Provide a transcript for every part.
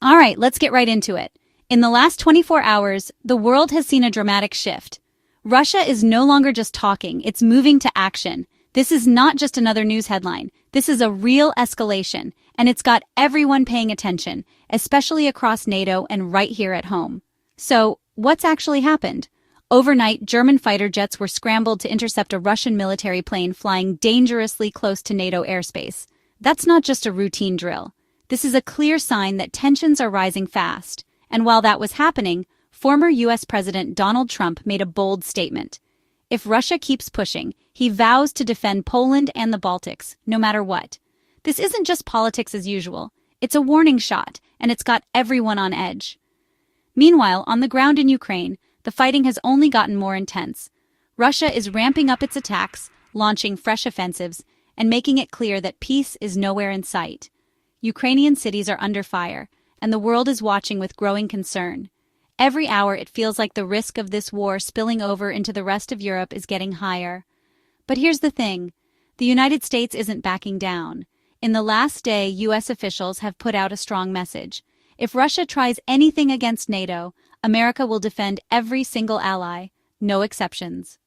All right, let's get right into it. In the last 24 hours, the world has seen a dramatic shift. Russia is no longer just talking, it's moving to action. This is not just another news headline. This is a real escalation, and it's got everyone paying attention, especially across NATO and right here at home. So, what's actually happened? Overnight, German fighter jets were scrambled to intercept a Russian military plane flying dangerously close to NATO airspace. That's not just a routine drill. This is a clear sign that tensions are rising fast. And while that was happening, former U.S. President Donald Trump made a bold statement. If Russia keeps pushing, he vows to defend Poland and the Baltics, no matter what. This isn't just politics as usual. It's a warning shot, and it's got everyone on edge. Meanwhile, on the ground in Ukraine, the fighting has only gotten more intense. Russia is ramping up its attacks, launching fresh offensives, and making it clear that peace is nowhere in sight. Ukrainian cities are under fire, and the world is watching with growing concern. Every hour it feels like the risk of this war spilling over into the rest of Europe is getting higher. But here's the thing. The United States isn't backing down. In the last day, U.S. officials have put out a strong message. If Russia tries anything against NATO, America will defend every single ally, no exceptions.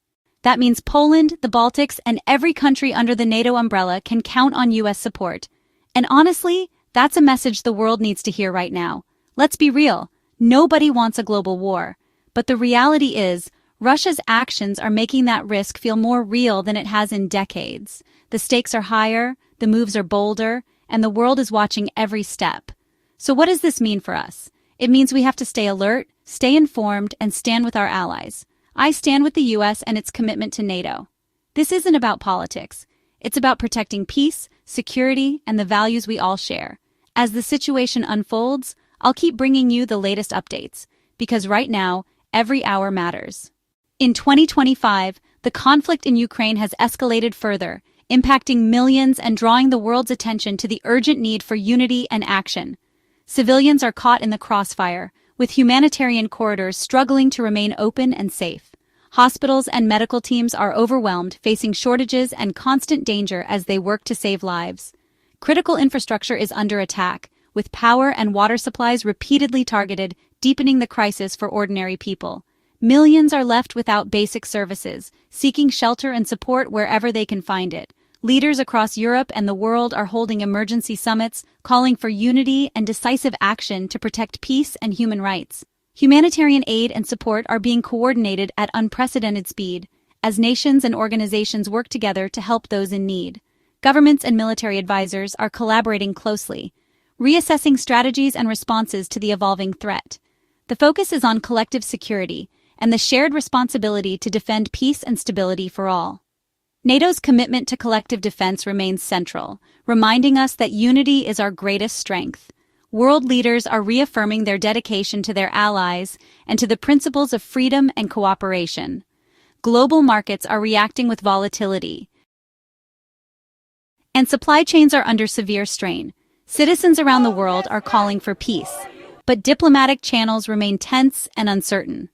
That means Poland, the Baltics, and every country under the NATO umbrella can count on U.S. support. And honestly, that's a message the world needs to hear right now. Let's be real. Nobody wants a global war. But the reality is, Russia's actions are making that risk feel more real than it has in decades. The stakes are higher, the moves are bolder, and the world is watching every step. So what does this mean for us? It means we have to stay alert, stay informed, and stand with our allies. I stand with the U.S. and its commitment to NATO. This isn't about politics. It's about protecting peace, security, and the values we all share. As the situation unfolds, I'll keep bringing you the latest updates, because right now, every hour matters. In 2025, the conflict in Ukraine has escalated further, impacting millions and drawing the world's attention to the urgent need for unity and action. Civilians are caught in the crossfire, with humanitarian corridors struggling to remain open and safe. Hospitals and medical teams are overwhelmed, facing shortages and constant danger as they work to save lives. Critical infrastructure is under attack, with power and water supplies repeatedly targeted, deepening the crisis for ordinary people. Millions are left without basic services, seeking shelter and support wherever they can find it. Leaders across Europe and the world are holding emergency summits, calling for unity and decisive action to protect peace and human rights. Humanitarian aid and support are being coordinated at unprecedented speed, as nations and organizations work together to help those in need. Governments and military advisors are collaborating closely, reassessing strategies and responses to the evolving threat. The focus is on collective security and the shared responsibility to defend peace and stability for all. NATO's commitment to collective defense remains central, reminding us that unity is our greatest strength. World leaders are reaffirming their dedication to their allies and to the principles of freedom and cooperation. Global markets are reacting with volatility, and supply chains are under severe strain. Citizens around the world are calling for peace, but diplomatic channels remain tense and uncertain.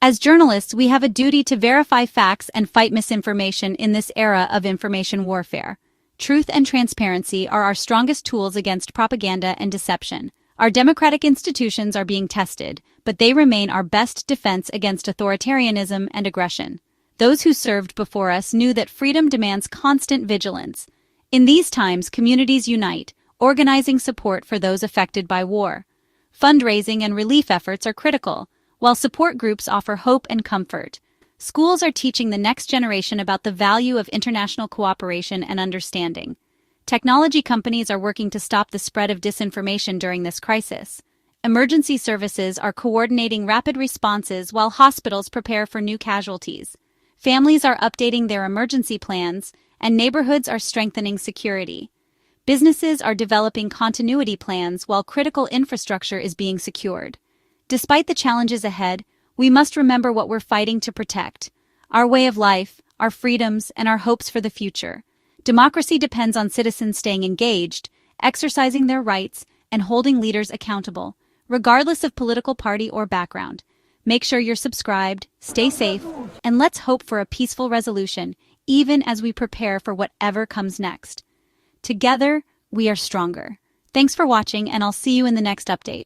As journalists, we have a duty to verify facts and fight misinformation in this era of information warfare. Truth and transparency are our strongest tools against propaganda and deception. Our democratic institutions are being tested, but they remain our best defense against authoritarianism and aggression. Those who served before us knew that freedom demands constant vigilance. In these times, communities unite, organizing support for those affected by war. Fundraising and relief efforts are critical, while support groups offer hope and comfort. Schools are teaching the next generation about the value of international cooperation and understanding. Technology companies are working to stop the spread of disinformation during this crisis. Emergency services are coordinating rapid responses while hospitals prepare for new casualties. Families are updating their emergency plans, and neighborhoods are strengthening security. Businesses are developing continuity plans while critical infrastructure is being secured. Despite the challenges ahead, we must remember what we're fighting to protect: our way of life, our freedoms, and our hopes for the future. Democracy depends on citizens staying engaged, exercising their rights, and holding leaders accountable, regardless of political party or background. Make sure you're subscribed, stay safe, and let's hope for a peaceful resolution, even as we prepare for whatever comes next. Together, we are stronger. Thanks for watching, and I'll see you in the next update.